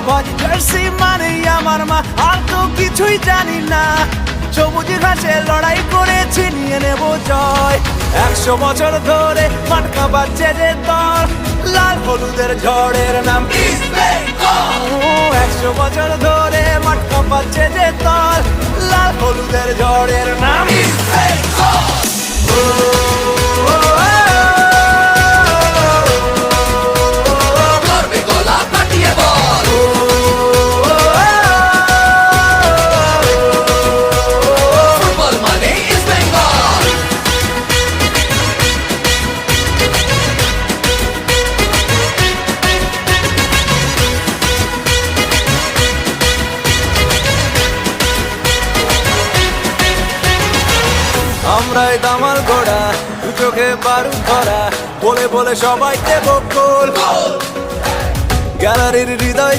ভাজ জার্সি মানে আমার মা, আর তো কিছুই জানি না। সবুজ ঘাসে লড়াই করেছি, নিয়ে নেব জয়। 100 বছর ধরে মাটকা বাজছে যে দল, লাল হলুদের ঝড়ের নাম ইস্ট বেঙ্গল। 100 বছর ধরে মাটকা বাজছে যে দল, লাল হলুদের ঝড়ের নাম ইস্ট বেঙ্গল। আমরাই দামাল ঘোড়া, দু চোখে বারুদ ধরা, বলে বলে সবাই দেব গোল। গ্যালারির হৃদয়